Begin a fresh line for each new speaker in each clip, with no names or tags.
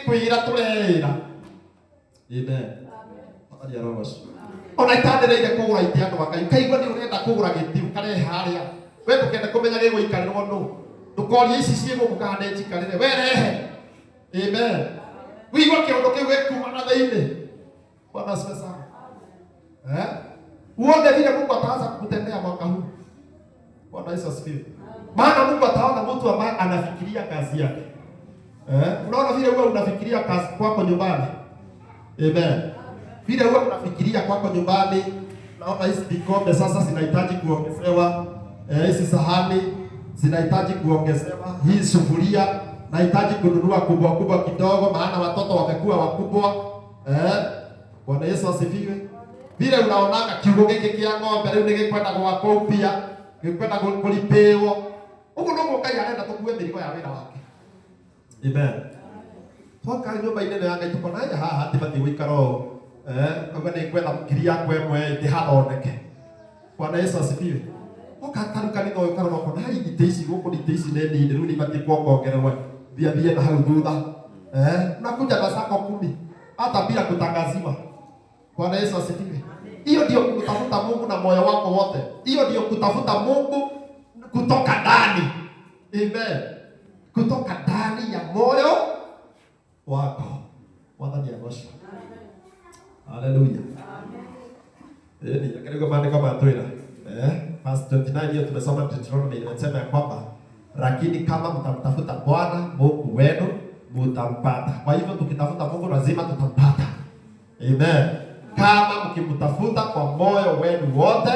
kwira tureira. Amen. Maria Rogos. Ona itandereire kugura ite andu akai kaigwa ni urenda kugura gitiru kare haria. We ndukende kumenya gego ikariro no. Ndukoria ici ciego mukande njikarire werehe. Amen. Wigwa kiondo kiu gikuma na thiini. Bwana asifiwe sana. Uone vile Mungu ataanza kukutendea mwaka huu. Bwana Yesu asifiwe. Maana Mungu ataona mtu ambaye anafikiria kazi yake. Unaona vile wewe unafikiria kazi kwako nyumbani. Amen. Vile wewe unafikiria kwako nyumbani, naona hizi vikombe sasa zinahitaji kuongezewa, hizi sahani zinahitaji kuongezewa, hii sufuria nahitaji kununua kubwa kubwa kidogo maana watoto wamekuwa wakubwa. Bwana Yesu asifiwe. Vile unaonaga kiugo giki kia ng'ombe rĩu nĩgĩkwenda gwakwo upia, gĩkwenda kũlipewo. Ũguo nĩguo Ngai arenda tũkue mĩrigo ya wĩra wake. Amen. Twoka nyũmba-inĩ ya Ngai tũkona haha tibatiĩ gũikara ũũ. Ũguo nĩngwenda mũkiri yakwa ĩmwe ndĩhathondeke. Bwana Yesu asifiwe. Oka kanitha ũyũ karora ũkona hari itĩ ici gũkũ itĩ ici nĩ nini rĩu nĩibatiĩ kuongererwo thia na hau thutha. Unakuja na sako 10 hata bila kutangaziwa. Bwana Yesu asifiwe. Hiyo ndio kutafuta Mungu na moyo wako wote. Hiyo ndio kutafuta Mungu kutoka ndani. Amen. Kutoka ndani ya moyo wako. Wadhani ya Yesu. Haleluya. Amen. Yakarigo maandiko matwira. Verse 29 hiyo tumesoma Deuteronomy inasema kwamba lakini kama mtamtafuta Bwana Mungu wenu mtampata. Kwa hivyo tukitafuta Mungu lazima tutampata. Amen. Kama mkimtafuta kwa moyo wenu wote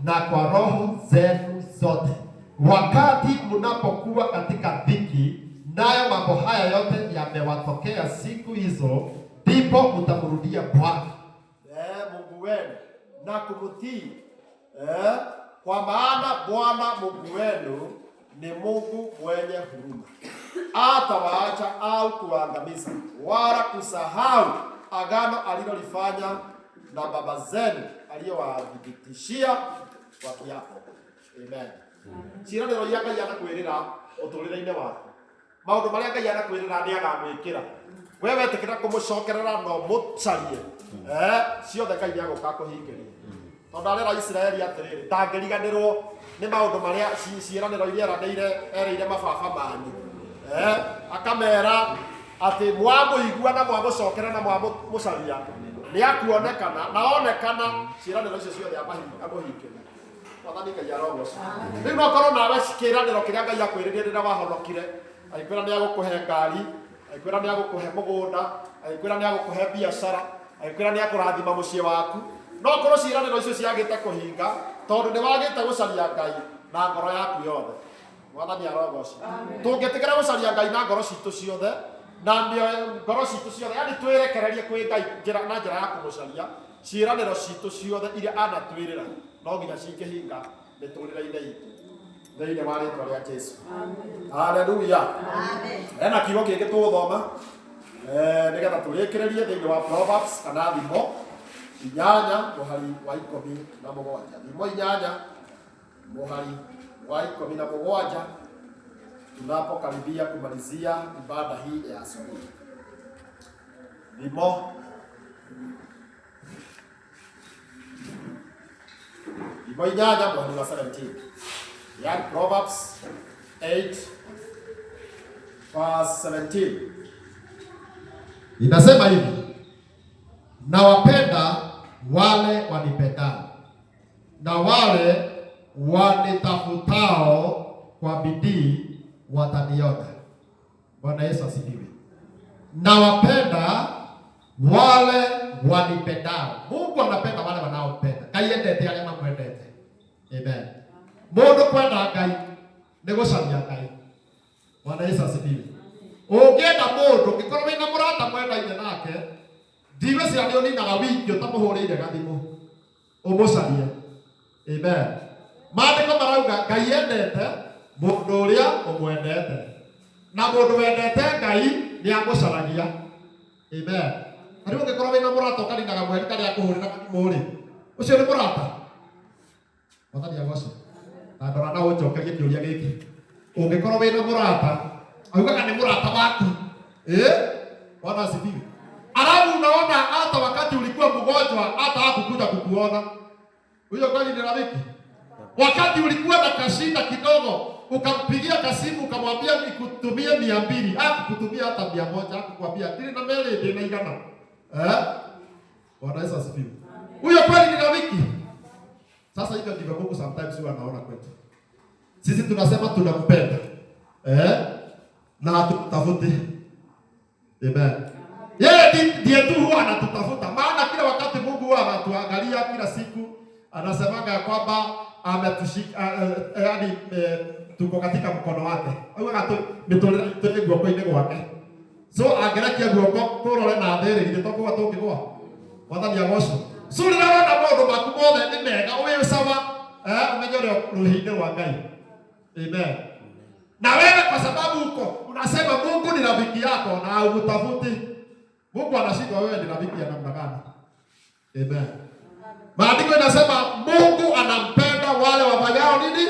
na kwa roho zenu zote. Wakati mnapokuwa katika dhiki, nayo mambo haya yote yamewatokea siku hizo, ndipo mtamrudia Bwana Mungu wenu na kumtii. Kwa maana Bwana Mungu wenu ni Mungu mwenye huruma, hatawaacha au kuangamiza wala kusahau agano alilolifanya na baba zenu aliyowathibitishia kwa kiapo. Amen. Ciĩranĩro iria Ngai anakwĩrĩra ũtũũrĩre-inĩ waku, maũndũ marĩa Ngai anakwĩrĩra nĩ agamwĩkĩra. We wetĩkĩra kũmũcokerera no mũcarie, ciothe Ngai nĩ agũka kũhingĩria. Tondũ arera Isiraeli atĩrĩrĩ, ndangĩriganĩrwo nĩ maũndũ marĩa ciĩranĩro iria eranĩire mababa manyu. Akamera atĩ mwamũigua na mwamũcokera na mwamũcaria nĩ akuonekana na onekana ciĩranĩro icio ciothe amũhingĩria. Mwathani Ngai arogoca. Rĩu no korwo nawe kĩĩranĩro kĩrĩa Ngai akwĩrĩire rĩrĩa wahonokire, agĩkwĩra nĩ agũkũhe ngari, agĩkwĩra nĩ agũkũhe mũgũnda, agĩkwĩra nĩ agũkũhe biacara, agĩkwĩra nĩ akũrathima mũciĩ waku. No korwo ciĩranĩro icio ciagĩte kũhinga tondũ nĩ wagĩte gũcaria Ngai na ngoro yaku yothe. Mwathani arogoca. Tũngĩtĩkĩra gũcaria Ngai na ngoro citũ ciothe na ngoro citũ ciothe, yani twĩrekererie kwĩ Ngai na njĩra ya kũmũcaria, ciĩranĩro citũ ciothe iria anatwĩrĩra no nginya cingĩhinga mĩtũrĩre-inĩ itũ thĩinĩ wa rĩĩtwa rĩa Jesũ. Haleluya. Hena kiugo kĩngĩ tũgũthoma nĩgetha tũrĩkĩrĩrie thĩinĩ wa Proverbs kana thimo 8 mũhari wa 17. Thimo 8 mũhari wa 17 tunapokaribia kumalizia ibada hii ya asubuhi. Thimo 8 mũhari wa 17. Yani Proverbs 8 verse 17. Inasema hivi: na wapenda wale wanipendao, na wale wanitafutao kwa bidii wataniona. Bwana Yesu asifiwe. Na wapenda wale wanipendao. Mungu anapenda wale wanaompenda. Ngai endete arĩa mamwendete. Amen. Mũndũ kwenda Ngai nĩ gũcaria Ngai. Bwana Yesu asifiwe. Ũngĩenda mũndũ ũngĩkorwo wĩna mũrata mwendaine nake, ndigwĩciria nĩ ũninaga wiki ũtamũhũrĩire gathimũ ũmũcarie. Amen. Maandĩko marauga Ngai endete mũndũ ũrĩa ũmwendete, na mũndũ wendete Ngai nĩ amũcaragia. Amen. Rĩu ũngĩkorwo wĩna mũrata ũkaninaga mweri karĩa akũhũrĩra gathimũ-rĩ, ũcio nĩ mũrata. Mwathani agoce. Na ndora na ũnjokerie kĩũria gĩkĩ. Ũngĩkorwo wĩna mũrata, augaga nĩ mũrata waku, Bwana asifiwe. Alafu unaona hata wakati ulikuwa mgonjwa hata hakukuja kukuona. Huyo kweli ni rafiki? Wakati ulikuwa na kashinda kidogo, ukampigia kasimu ukamwambia nikutumie 200, hakukutumia hata 100, hakukwambia kile na mbele ndio inaigana. Bwana Yesu asifiwe. Huyo kweli ni rafiki? Sasa hivyo ndivyo Mungu sometimes huwa anaona kwetu. Sisi tunasema tunampenda. Na hatutafuti. Amen. Yeye ndiye tu huwa anatutafuta. Maana kila wakati Mungu huwa anatuangalia kila siku. Anasemaga kwamba ametushika yaani tuko katika mkono wake. Huwa mitolea guoko ine gwake. So angerakia guoko turore na thiri githĩ tokwa tũngĩgwa. Wathani agocwo. So rĩrona maũndũ maku mothe nĩ mega ũrĩ sawa umenye ũrĩa rũhĩ-inĩ rwa Ngai. Amen. Na wewe kwa sababu uko unasema Mungu ni rafiki yako na utafuti. Mungu anashindwa wewe ni rafiki ya namna gani? Amen. Maandiko inasema Mungu anampenda wale wafanyao nini?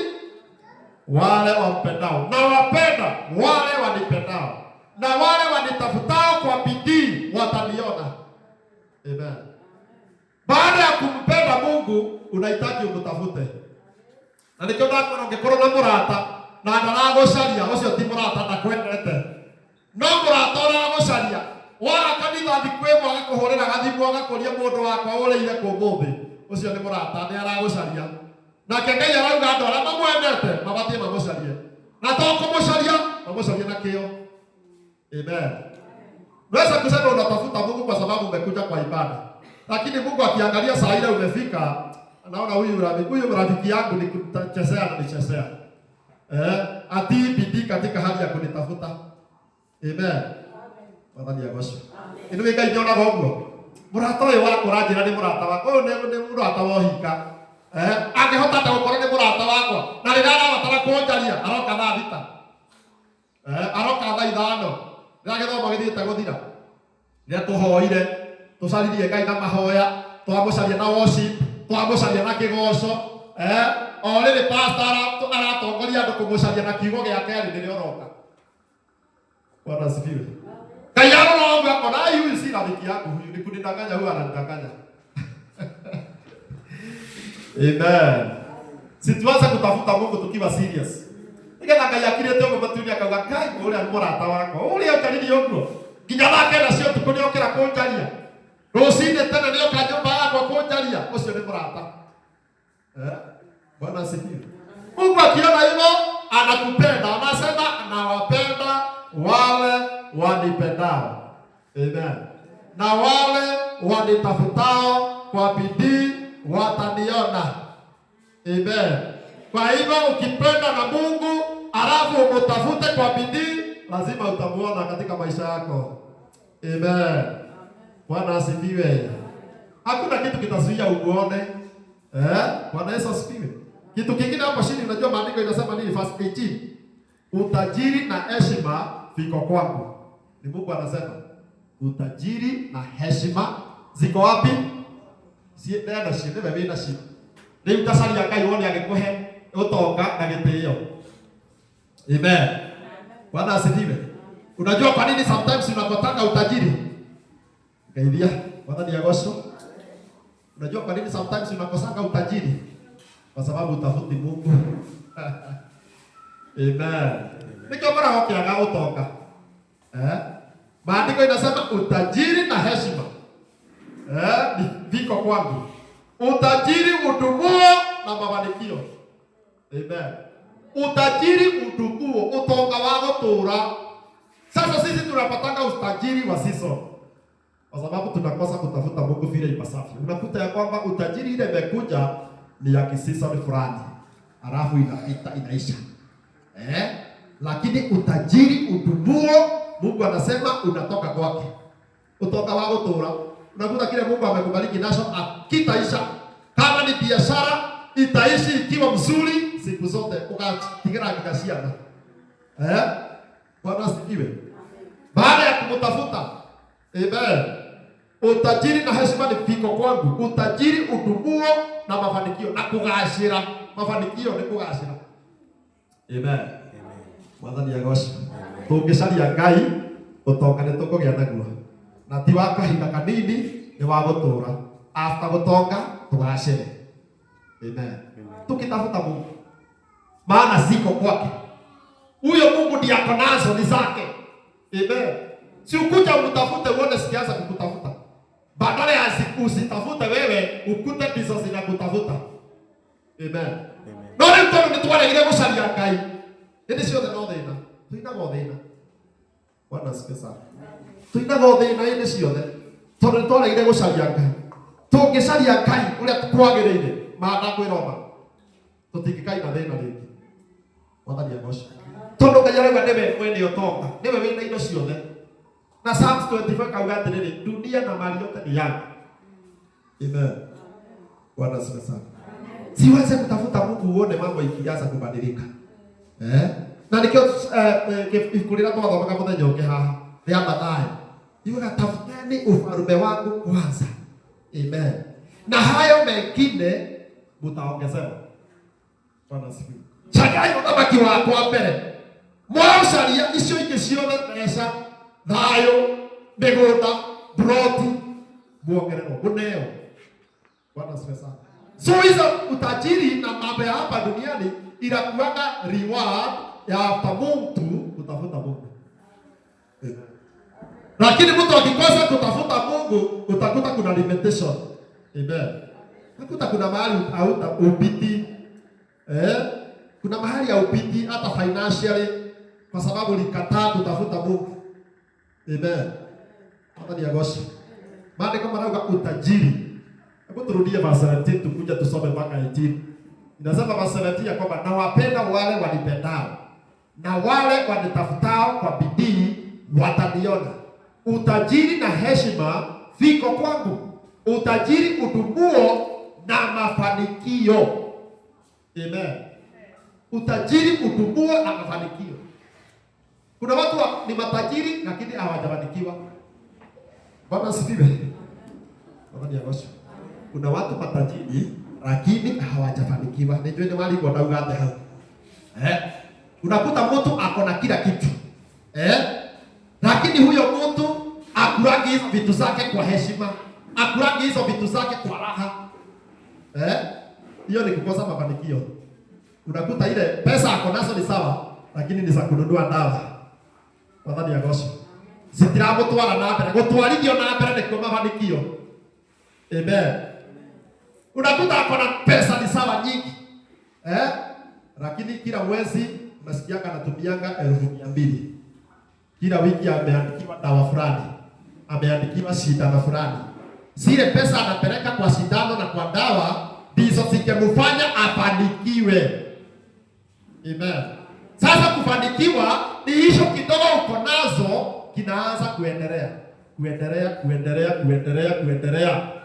Wale wampendao. Na wapenda wale wanipendao. Na wale wanitafutao kwa bidii wataniona. Amen. Baada ya kumpenda Mungu unahitaji umtafute. Na nikiona kwa ungekoro na murata na ndaragocaria ucio ti murata ndakwendete. No murata ũragocaria wara kanitha thikwĩ mwaga kũhũrĩra gathimu agakũria mũndũ wakwa ũrĩire kũmũthĩ. Ucio nĩ murata nĩ aragocaria. Nake Ngai arauga andũ arĩa mamwendete mabatie mamũcarie. Na to kũmũcaria mamũcarie na kĩo. Amen. Unaweza kusema unatafuta Mungu kwa sababu umekuja kwa ibada. Lakini Mungu akiangalia saa ile umefika, anaona huyu rafiki yangu ni kuchezea na nichezea. Ati bidii katika hali ya kunitafuta. Amen. Wathani agocwo. Ino wega inyona goguo. Murata ũyũ wakwa ranjĩra nĩ murata wakwa. Ũyũ nĩ murata wa ũhinga. Angĩhota ta gũkorwo nĩ murata wakwa. Na rĩrĩa arabatara kũnjaria, aroka thaa thita. Aroka thaa 5. Rĩrĩa gĩthomo gĩthiĩte gũthira. Rĩrĩa tũhoire, tũcaririe Ngai na mahoya, twamũcaria na worship, twamũcaria na kĩgoco. O rĩrĩ pastor aratongoria andũ kũmũcaria na kiugo gĩake rĩrĩa ũroka. Bwana asifiwe. Ngai arora akona huyu si rafiki yako, huyu ni kunidanganya, huyu ananidanganya. Amen. Situanza kutafuta Mungu tukiwa serious. Nigetha Ngai akirete ũguo matuini akauga Ngai ũrĩa nĩ mũrata wakwa. Ũrĩa ũtarire ũguo. Nginya thake nacio tukũ nĩ okĩra kũnjaria. Rũcinĩ tene nĩ oka nyũmba yakwa kũnjaria. Ũcio nĩ mũrata. Bwana asifiwe. Mungu akiona hivyo anakupenda, anasema anawapenda wale wanipendao. Amen. Na wale wanitafutao kwa bidii wataniona. Amen. Kwa hivyo ukipenda na Mungu alafu umtafute kwa bidii, lazima utamuona katika maisha yako. Amen. Bwana asifiwe. Hakuna kitu kitazuia uone. Bwana Yesu asifiwe. Kitu kingine hapo chini unajua maandiko inasema nini? Verse 18. Utajiri na heshima viko kwangu. Ni Mungu anasema. Utajiri na heshima ziko wapi? Si nenda shida bebe na shida. Ni utasalia Ngai wone agikuhe utonga na gitio. Amen. Bwana asifiwe. Unajua kwa nini sometimes unapotaka utajiri? Ngaidia, Bwana agocwo. Unajua kwa nini sometimes unakosanga utajiri? Kwa sababu utafuti Mungu. Amen. Niko mara hokiaga utonga. Maandiko inasema utajiri na heshima viko kwangu. Utajiri udumuo na mafanikio. Amen. Utajiri udumuo, utonga wa gutura. Sasa sisi tunapatanga utajiri wa season. Kwa sababu tunakosa kutafuta Mungu vile ipasavyo. Unakuta ya kwamba utajiri ile imekuja ni ya kisisoni fulani. Alafu inaisha. Lakini utajiri udumuo Mungu anasema unatoka kwake. Utoka wa gutura. Unakuta kile Mungu amekubariki nacho akitaisha. Kama ni biashara itaishi ikiwa mzuri siku zote ukatigana kikasiana. Bwana asifiwe. Baada ya kumtafuta. Amen. Utajiri na heshima ni viko kwangu. Utajiri udumuo na mafanikio na kugashira. Mafanikio ni kugashira. Amen. Bwana ni agocwo. Tungicaria Ngai Utonga nĩ tũkũgĩa naguo. Na ti wa kahinda kanini, nĩ wa gũtũũra. After gũtonga, tũgacĩre. Amen. Tukitafuta Mungu. Maana ziko kwake. Huyo Mungu ndiye ako nazo ni zake. Amen. Si ukuja umtafute uone sikianza kukutafuta. Badala ya usitafute wewe, ukute ndizo zinakutafuta. Amen. None mtono nitwaregire gucaria Ngai. Hindi ciothe no thina. Tuinaga thina. Bwana asifiwe sana. Tuinaga thina hindi ciothe. Tondu nitwaregire gucaria Ngai. Tungicaria Ngai uria twagiriire, maana kwiroma. Tutingikai na thina ringi. Mwathani agocwo. Tondu Ngai arauga niwe mwene utonga. Niwe wina indo ciothe. Na Psalms 25 kauga atiriri, dunia na mali yote ni yangu. Amen. Bwana asifiwe sana. Siweze kutafuta Mungu uone mambo ikianza kubadilika. Na nikio ikulira twathomaga muthenya ungi haha ria Mathayo. Iwe tafuteni ufalme wangu kwanza. Amen. Na hayo mengine mutaongezewa. Bwana asifiwe. Chagai uthamaki wako mbere. Mwacaria icio ingĩ ciothe mbeca, thayo, mĩgũnda, broti, muongererwo, muneo. Bwana asifiwe sana. So hizo utajiri na mambo ya hapa duniani inakuanga reward ya hapa mtu kutafuta Mungu. Lakini mtu akikosa kutafuta Mungu utakuta kuna limitation. Amen. Utakuta kuna mahali upiti. Kuna mahali ya upiti hata financially kwa sababu likataa kutafuta Mungu. Amen. Hata ni agoshi. Maandiko manauga utajiri. Hebu turudie verse 17 tukuja tusome mpaka 18. Inasema verse 17 ya kwamba na wapenda wale wanipendao na wale wanitafutao kwa bidii wataniona. Utajiri na heshima viko kwangu. Utajiri udumuo na mafanikio. Amen. Utajiri udumuo na mafanikio. Kuna watu ni matajiri lakini hawajafanikiwa. Bwana asifiwe. Bwana yagosho. Kuna watu matajiri lakini hawajafanikiwa. Nijue ni wali kwa dauga hata hapo. Unakuta mtu ako na kila kitu. Lakini huyo mtu akuragi hizo vitu zake kwa heshima. Akuragi hizo vitu zake kwa raha. Hiyo ni kukosa mafanikio. Unakuta ile pesa ako nazo ni sawa lakini ni za kununua dawa. Bwana yagosho. Sitiragutwara na mbere, gutwarithio na mbere ni kwa mafanikio. Amen. Unakuta ako na pesa ni sawa nyingi. Lakini kila mwezi unasikianga anatumianga 200,000. Kila wiki ameandikiwa dawa fulani. Ameandikiwa sindano fulani. Zile pesa anapeleka kwa sindano na kwa dawa ndizo zingemfanya afanikiwe. Amen. Sasa kufanikiwa ni hicho kidogo uko nazo kinaanza kuendelea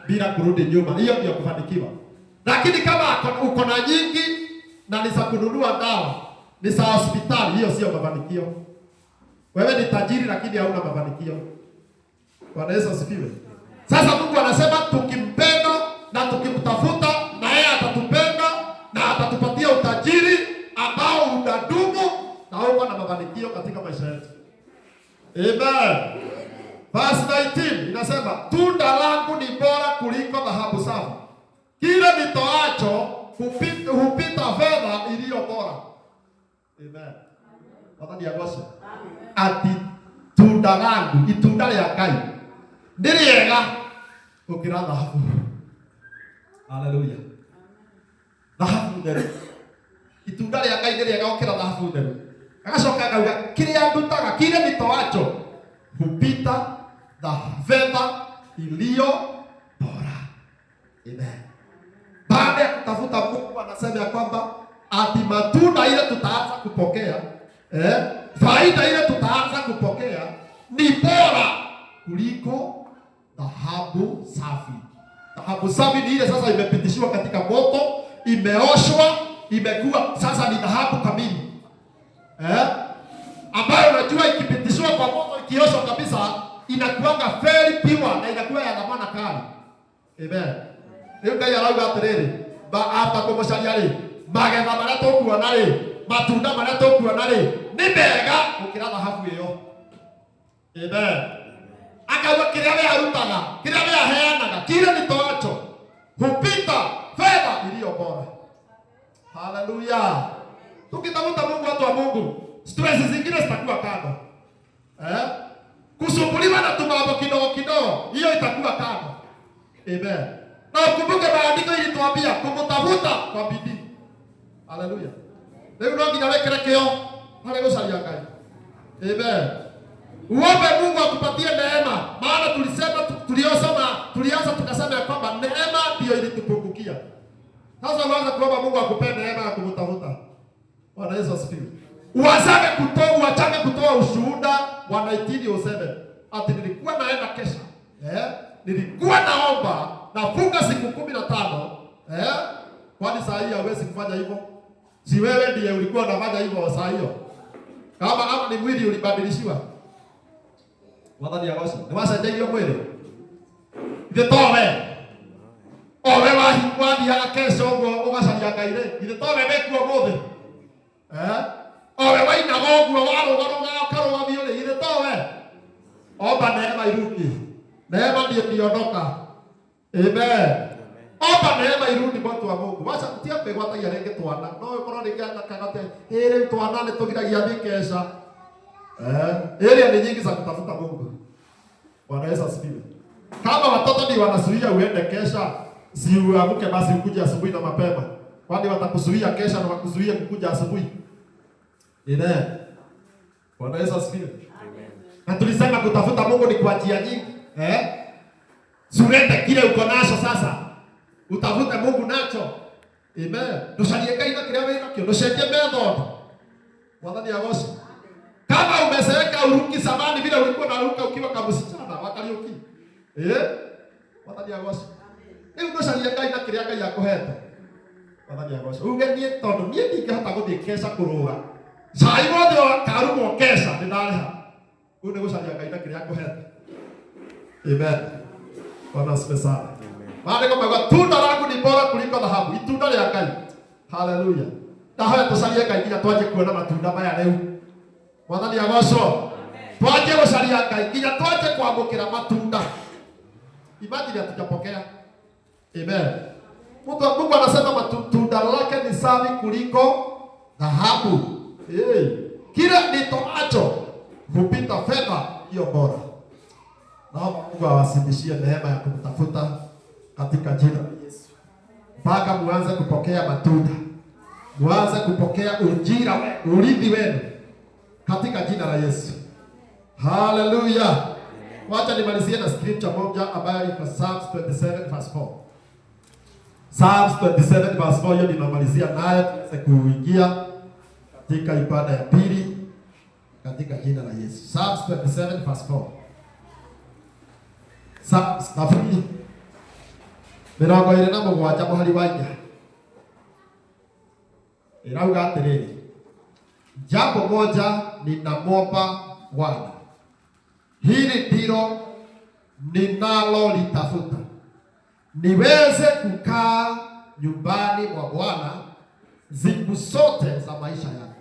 bila kurudi nyuma. Hiyo ndio kufanikiwa. Lakini kama uko na nyingi na ni za kununua dawa, ni za hospitali, hiyo sio mafanikio. Wewe ni tajiri lakini hauna mafanikio. Bwana Yesu asifiwe. Sasa Mungu anasema tukimpenda na tukimtafuta na yeye atatupenda na atatupatia utajiri ambao unadumu na uko na mafanikio katika maisha yetu. Amen. Verse 19 inasema tunda langu ni bora kuliko dhahabu safi. Kile nitoacho hupita fedha iliyo bora. Amen. Bwana diagosha. Ati tunda langu, itunda ya Ngai. Ndiriega ukira dhahabu. Hallelujah. Dhahabu nderu. Itunda ya Ngai ndiriega ukira dhahabu nderu. Akacoka akauga kiria ndutaga kile nitoacho hupita fedha iliyo bora. Amen. Baada ya kutafuta Mungu anasema ya kwamba ati matunda ile tutaanza kupokea, faida ile tutaanza kupokea ni bora kuliko dhahabu safi. Dhahabu safi ni ile sasa imepitishiwa katika moto, imeoshwa, imekuwa sasa ni dhahabu kamili. Ambayo unajua ikipitishwa kwa moto, ikioshwa kabisa inakuanga very pure na inakuwa ya dhamana kali. Amen. Ndio Ngai arauga atiriri, hata kumucaria ri, magetha maria tukuona ri, matunda maria tukuona ri, ni mega gukira dhahabu iyo. Amen. Akauga kile arutaga, kile aheanaga, kile nitoacho hupita fedha iliyo bora. Haleluya. Tukitafuta Mungu, watu wa Mungu, stress zingine zitakuwa kando. Kusumbuliwa na tumambo kidogo kidogo, hiyo itakuwa kando. Amen. Na ukumbuke maandiko ilituambia kumtafuta kwa bidii. Haleluya. Leo ndio nginya wekere kio pale gucaria Ngai. Amen. Uombe Mungu akupatie neema, maana tulianza tukasema kwamba neema ndio ilitupungukia. Sasa uanze kuomba Mungu akupe neema ya kumtafuta. Bwana Yesu asifiwe. Uachane kutoa ushuhuda wa 1907. Ati nilikuwa naenda kesha. Nilikuwa naomba nafunga siku 15. Kwani saa hii hauwezi kufanya hivyo? Si wewe ndiye ulikuwa unafanya hivyo saa hiyo? Kama ni mwili ulibadilishiwa. Wadhani ya wasi. Ni wasa hiyo mwili. Ithetowe. Owe wathi ya kesho ugacaria Ngai ri. Ithetowe mekuo mothe. Owe waina goguo warugaruga karugamio ri. Ithetowe. Omba neema irudi. Neema ndiyo ndiondoka. Amen. Omba neema irudi watu wa Mungu. Wacha kutia kwegwatagia renge twana. No ukorwo ringiana kagate. Iri twana ni tugiragia thikesha. Area ni nyingi za kutafuta Mungu. Bwana Yesu asifiwe. Kama watoto ni wanasuia uende kesha, si uamke basi ukuje asubuhi na mapema. Kwani watakuzuia kesha na wakuzuia kukuja asubuhi. Amen. Bwana Yesu asifiwe. Amen. Na tulisema kutafuta Mungu ni kwa njia nyingi. Surete kile uko nacho sasa. Utafute Mungu nacho. Amen. Tusalie kaina kile wewe nakio. Tusaidie method. Wadhani ya gosi. Kama umezeeka uruki samani vile ulikuwa unaruka ukiwa kama msichana wakaliuki. Wadhani ya gosi. Leo tusalie kaina kile Ngai yakuhete. Wadhani ya gosi. Ugenie tondu nie ndingehota guthie kesha kuruga. Sai wothe karumo kesha ndinariha. Une gucaria kaina kile yakuhete. Amen. Bwana asifiwe sana. Maandiko mega tunda langu ni bora kuliko dhahabu. Itunda la Ngai. Haleluya. Na haya tusalie Ngai twaje kuona matunda maya leo. Mwathani agocwo. Twaje gucaria Ngai nginya twaje kwamukira matunda. Imagine hatujapokea. Amen. Mungu anasema matunda lake ni safi kuliko dhahabu. Kila nitoacho hupita fedha hiyo bora. Naomba Mungu awasibishie neema ya kumtafuta katika jina la Yesu. Mpaka muanze kupokea matunda. Muanze kupokea urithi wenu katika jina la Yesu. Hallelujah. Wacha nimalizie na scripture moja ambayo iko Psalms 27 verse 4. Psalms 27 verse 4 hiyo ninamalizia nayo tuweze kuingia katika ibada ya pili katika jina la Yesu. Psalms 27 verse 4. Psalms nafuni. Mirongo ĩrĩ na mũgwanja mũhari wa inya. Irauga atĩrĩrĩ. Jambo moja ninamwomba Bwana. Hili ndilo ninalolitafuta. Niweze kukaa nyumbani mwa Bwana siku zote za maisha yangu.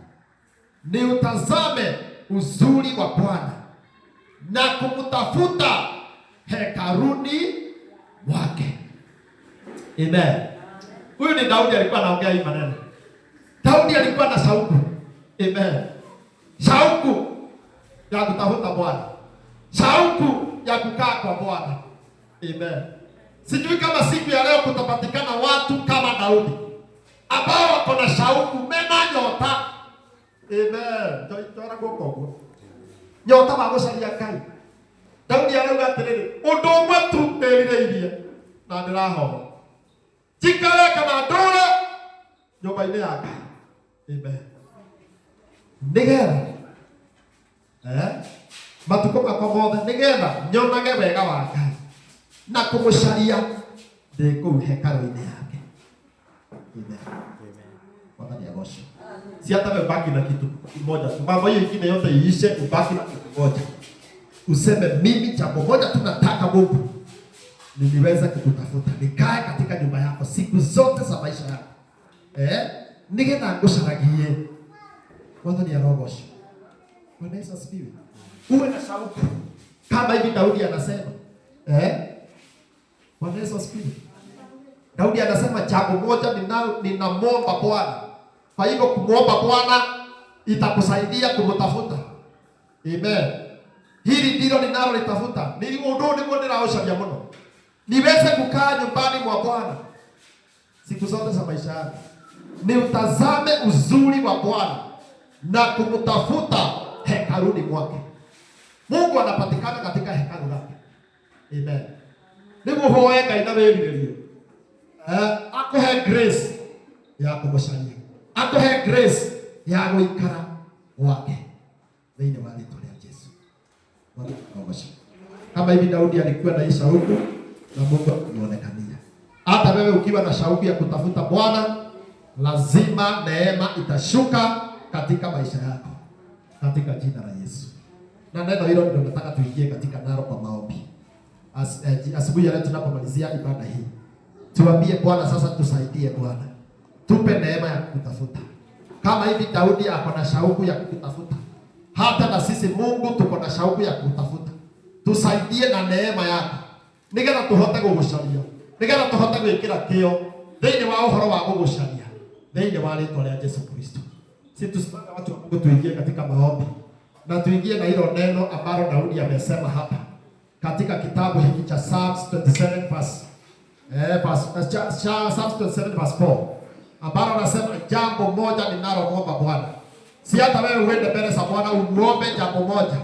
Niutazame uzuri wa Bwana na kumtafuta hekaluni mwake. Amen. Huyu ni Daudi alikuwa anaongea hii maneno. Daudi alikuwa na shauku. Amen. Shauku ya kutafuta Bwana. Shauku ya kukaa kwa Bwana. Amen. Sijui kama siku ya leo kutapatikana watu kama Daudi ambao wako na shauku mena nyota. Amen. Tawara goko. Nyota wa gucaria Ngai. Daudi arauga atiriri, undu umwe tu ndĩrirĩirie na ndĩrahoya. Njikare kana ndũre nyũmba-inĩ ya Ngai. Amen. Nigetha matukũ makwa mothe nigetha nyonage wega wa Ngai na kũmũcaria ndĩ kũu hekarũ-inĩ yake. Amen. Bwana agocwo. Si hata ubaki na kitu kimoja tu. Mambo hiyo ingine yote iishe, ubaki na kitu moja. Useme mimi jambo moja tu nataka Mungu. Niweze kukutafuta. Nikae katika nyumba yako siku zote za maisha yako. Nigetha ngucaragie. Bwana agocwo. Bwana Yesu asifiwe. Uwe na shauku. Kama hivi Daudi anasema. Bwana Yesu asifiwe. Daudi anasema jambo moja ninamwomba Bwana. Kwa hivyo kumwomba Bwana itakusaidia kumtafuta. Amen. Hili ndilo ninalolitafuta. Nilimuondoa niraosha vya mno. Niweze kukaa nyumbani mwa Bwana siku zote za maisha yangu. Ni utazame uzuri wa Bwana na kumtafuta hekaluni mwake. Mungu anapatikana katika hekalu lake. Amen. Nimuhoenga inawerirĩrio. Akuhe grace ya kumucaria. Akuhe grace ya gũikara gwake. Thĩinĩ wa rĩĩtwa rĩa Jesũ. Kama hivi Daudi alikuwa na shauku na Mungu anaonekania. Hata wewe ukiwa na shauku ya kutafuta Bwana, lazima neema itashuka katika maisha yako. Katika jina la Yesu. Na neno hilo ndio nataka tuingie katika nalo kwa maombi. Asubuhi ya leo tunapomalizia ibada hii. Tuambie Bwana sasa, tusaidie Bwana. Tupe neema ya kukutafuta. Kama hivi Daudi ako na shauku ya kukutafuta. Hata na sisi Mungu tuko na shauku ya kukutafuta. Tusaidie na neema yako. Nigetha tuhote gugucaria. Nigetha tuhote gwikira kio thĩinĩ wa ũhoro wa gugucaria. Thĩinĩ wa rĩĩtwa rĩa Yesu Kristo. Sisi tusimame watu wa Mungu, tuingie katika maombi. Na tuingie na hilo neno ambalo Daudi amesema hapa. Katika kitabu hiki cha Psalms 27 verse 4. Ambalo anasema jambo moja ninalomwomba Bwana. Si hata wewe uende mbele za Bwana umuombe jambo moja.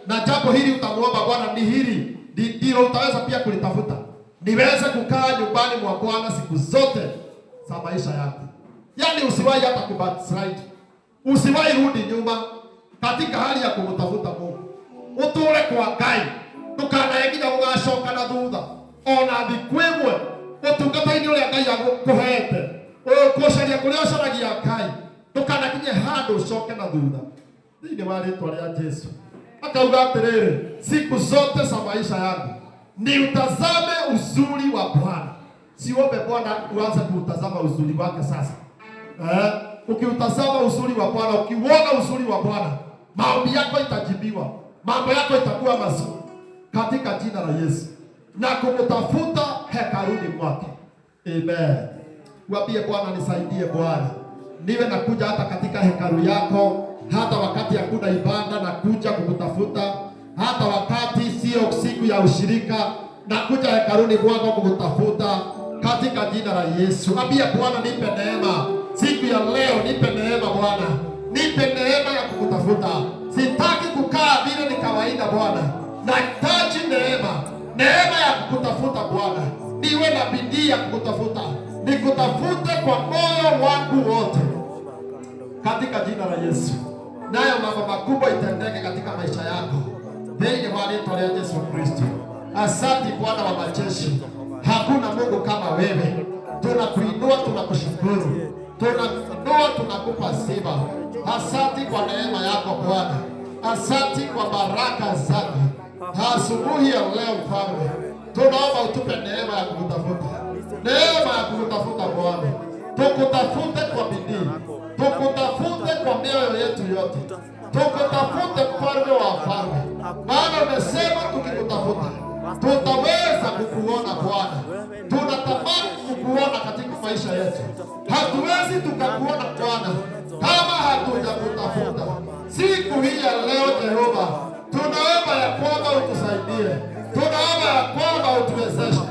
Na jambo hili utamwomba Bwana ni hili. Ndilo utaweza pia kulitafuta. Niweze kukaa nyumbani mwa Bwana siku zote za maisha yako. Yaani usiwahi hata kubackslide. Usiwahi rudi nyuma katika hali ya kumtafuta Mungu. Utule kwa Ngai. Ndukanaeginya gugacoka na thutha. Ona thikwimwe utungata-ini uria Ngai agukuhete. Kucaria kuria ucaragia Ngai. Ndukanakinye handu ucoke na thutha. Thĩinĩ wa rĩĩtwa rĩa Jesũ. Akauga atĩrĩrĩ, siku zote za maisha yangu ni utazame uzuri wa Bwana. Siombe Bwana uanze kutazama uzuri wake sasa. Ukiutazama uzuri wa Bwana, ukiuona uzuri wa Bwana, maombi yako itajibiwa. Mambo yako itakuwa mazuri katika jina la Yesu. Na kumtafuta hekaluni mwake. Amen. Waambie Bwana, nisaidie Bwana. Niwe nakuja hata katika hekalu yako, hata wakati hakuna ibada na kuja kukutafuta, hata wakati sio siku ya ushirika na kuja hekaluni mwako kukutafuta katika jina la Yesu. Waambie Bwana, nipe neema. Siku ya leo nipe neema Bwana. Nipe neema ya kukutafuta. Sitaki kukaa vile ni kawaida Bwana. Nahitaji neema. Neema ya kukutafuta Bwana. Niwe na bidii ya kukutafuta. Nikutafute kwa moyo wangu wote. Katika jina la Yesu. Nayo mambo makubwa itendeke katika maisha yako. Thĩinĩ wa rĩĩtwa rĩa Yesu Kristo. Asante Bwana wa majeshi. Hakuna Mungu kama wewe. Tunakuinua, tunakushukuru. Tunakuinua, tunakupa sifa. Asante kwa neema yako Bwana. Asante kwa baraka zako. Asubuhi ya leo Mfalme, tunaomba utupe neema ya kukutafuta. Neema ya kukutafuta Bwana. Tukutafute kwa bidii. Tukutafute kwa mioyo yetu yote. Tukutafute Mfalme wa wafalme. Maana umesema tukikutafuta tutaweza kukuona Bwana. Tunatamani kukuona katika maisha yetu. Hatuwezi tukakuona Bwana kama hatujakutafuta. Siku hii ya leo Jehova, tunaomba ya kwamba utusaidie. Tunaomba ya kwamba utuwezeshe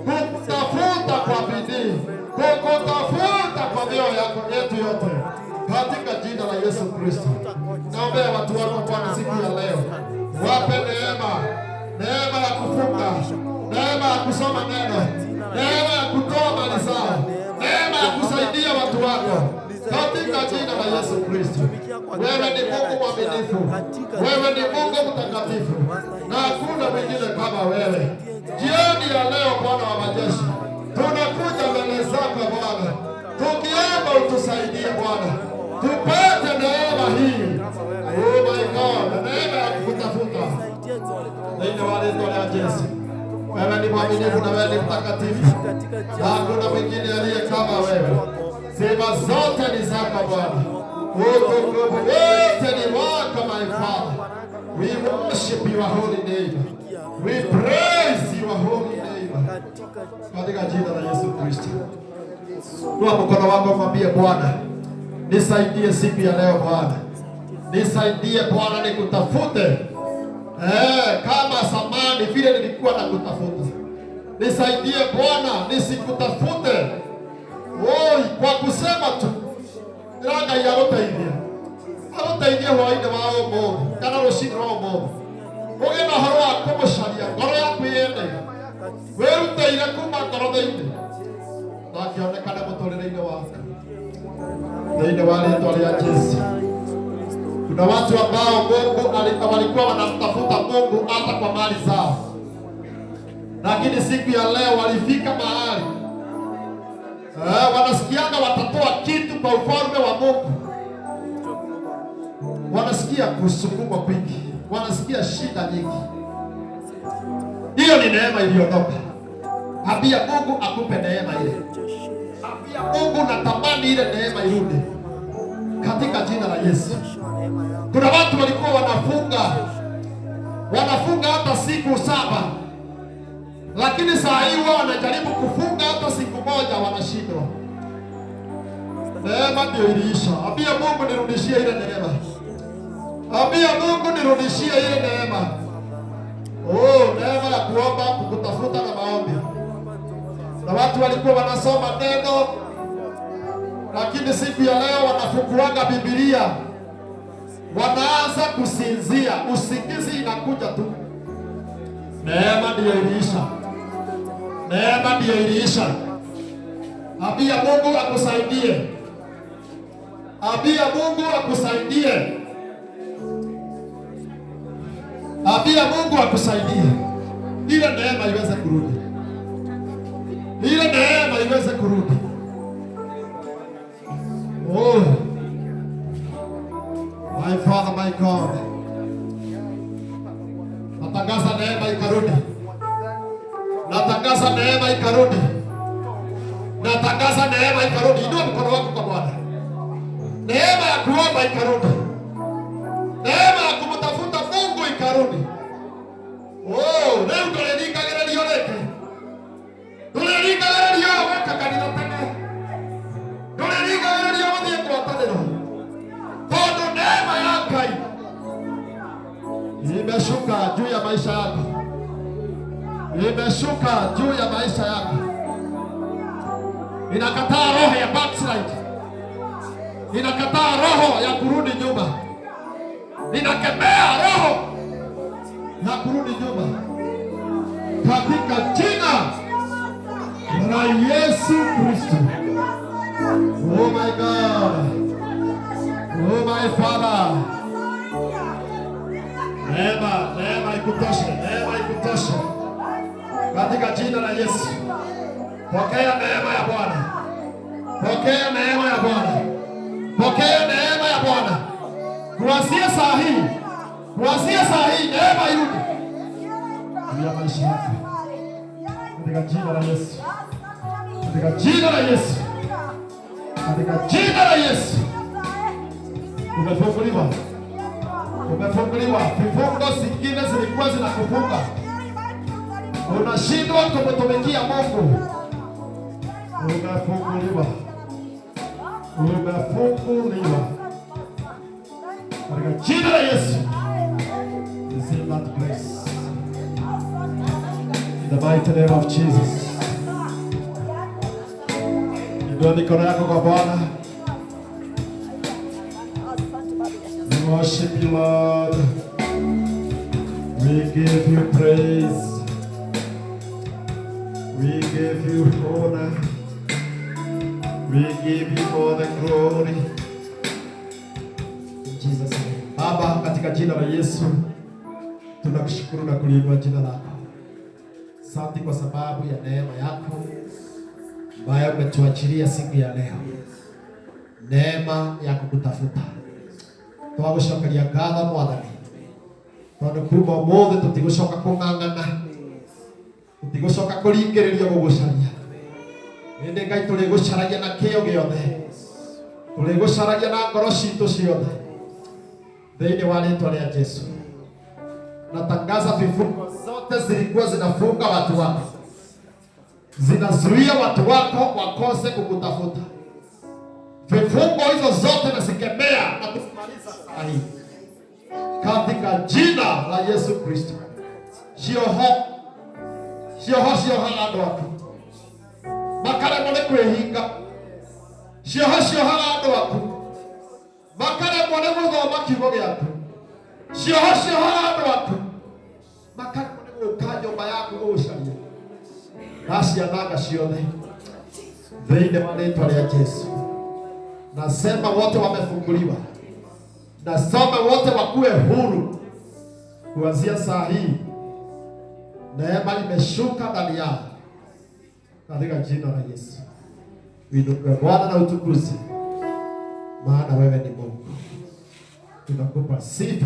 kukutafuta kwa bidii, kukutafuta kwa mioyo yetu yote katika jina la Yesu Kristo. Naombea watu wako Bwana siku ya leo. Wape neema. Neema ya kufunga, neema ya kusoma neno, neema ya kutoa mali zao, neema ya kusaidia watu wako katika jina la Yesu Kristo. Wewe ni Mungu mwaminifu, wewe ni Mungu mtakatifu, na hakuna mwingine kama wewe. Jioni ya leo Bwana wa majeshi, tunakuja mbele zako Bwana, tukiomba utusaidie Bwana, tupate neema hii. Oh my God, neema ya kukutafuta. Thĩinĩ wa rĩĩtwa rĩa Jesũ. Wewe ni mwaminifu na wewe ni mtakatifu. Hakuna mwingine aliye kama wewe. Sifa zote ni zako Bwana. Utukufu wote ni wako my Father. We worship your holy name. We praise your holy name. Katika jina la Yesu Kristo. Toa mkono wako mwambie Bwana, nisaidie siku ya leo Bwana. Nisaidie Bwana nikutafute. Kama zamani vile nilikuwa nakutafuta. Nisaidie Bwana nisikutafute. Kwa kusema tu. Raga ya gutaidia. Agutaidia hwaine wao mo. Kana rushiro mo. Oge na horo akomusharia ngoro yaku yene. Weruteire kuma ngoro-ini. Na kionekane muturire-ini waku. Thĩinĩ wa rĩĩtwa rĩa Jesũ. Kuna watu ambao Mungu walikuwa wanamtafuta Mungu hata kwa mali zao. Lakini siku ya leo walifika mahali wanasikianga watatoa kitu kwa ufalme wa Mungu. Wanasikia kusukumwa kwingi, wanasikia shida nyingi. Hiyo ni neema iliyotoka. Ambia Mungu akupe neema ile. Ambia Mungu natamani ile neema irudi katika jina la Yesu. Kuna watu walikuwa wanafunga hata siku 7. Lakini saa hii wao wanajaribu kufunga hata siku 1 wanashindwa. Neema ndio iliisha. Ambia Mungu nirudishie ile neema. Ambia Mungu nirudishie ile neema. Neema ya kuomba, kukutafuta na maombi. Na watu walikuwa wanasoma neno, lakini siku ya leo wanafunguaga Biblia. Wanaanza kusinzia, usingizi inakuja tu. Neema ndio iliisha. Neema ndio iliisha. Ambia Mungu akusaidie. Ambia Mungu akusaidie. Ambia Mungu akusaidie. Ile neema iweze kurudi. Ile neema iweze kurudi. My Father, my God. Natangaza neema ikarudi. Natangaza neema ikarudi. Natangaza neema ikarudi. Inua mkono wako kwa Bwana. Neema ya kuomba ikarudi. Neema ya kumtafuta Mungu ikarudi. Leo tulirikagererio leke. Tulirikagererio weka kanisa tena. Tulirikagererio wodie kwa tena. Todo neema ya Ngai imeshuka juu ya maisha yako. Imeshuka juu ya maisha yako. Inakataa roho ya backslide. Inakataa roho ya kurudi nyuma. Ninakemea roho ya kurudi nyuma katika jina la Yesu Kristo. Oh my God. Oh my Father. Neema ikutoshe. Neema ikutoshe. Katika jina la Yesu. Pokea neema ya Bwana. Pokea neema ya Bwana. Pokea neema ya Bwana. Kuanzia saa hii. Kuanzia saa hii neema irudi ya maisha yako. Katika jina la Yesu. Katika jina la Yesu. Katika jina la Yesu. Umefunguliwa. Umefunguliwa. Vifungo zingine zilikuwa zinakufunga. Unashindwa kumtumikia Mungu. Umefunguliwa. Umefunguliwa. Katika jina la Yesu. Receive that grace. In the mighty name of Jesus. Inua mikono yako kwa Bwana. We worship you, Lord. We give you praise. We give you honor. We give you all the glory. In Jesus name. Baba, katika jina la Yesu tunakushukuru na kuliinua jina lako. Asante kwa sababu ya neema yako ambayo umetuachilia siku ya leo. Neema ya kukutafuta. Twagucokeria ngatho Mwathani. Tondu kuma ũmũthĩ tũtigũcoka kũng'ang'ana. Tũtigũcoka kũringĩrĩrio gũgũcaria. Hĩndĩ Ngai tũrĩgũcaragia na kĩyo gĩothe. Tũrĩgũcaragia na ngoro citũ ciothe. Thĩinĩ wa rĩĩtwa rĩa Jesũ. natangaza vifungo zote zilikuwa zinafunga watu wako, zinazuia watu wako wakose kukutafuta. Vifungo hizo zote nasikemea na kusimaliza saa hii katika jina la Yesu Kristo. Cioho andũ aku makaremwo nĩ kwĩhinga. Cioho andũ aku makaremwo nĩ gũthoma kiugo gĩaku. Cioho andũ aku makaremwo nĩ gũka nyũmba yaku gũgũcaria. Naciananga ciothe thĩinĩ wa rĩĩtwa rĩa Yesu. Nasema wote wamefunguliwa, nasema wote wakuwe huru kuanzia saa hii. Neema imeshuka ndani yao katika jina la Yesu. Uinuliwe Bwana na utukuze, maana wewe ni Mungu. Tunakupa sifa,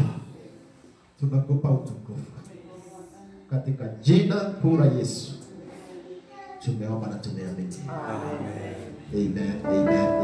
tunakupa utukufu katika jina kuu la Yesu. Tumeomba na tumeamini. Amen. Amen. Amen.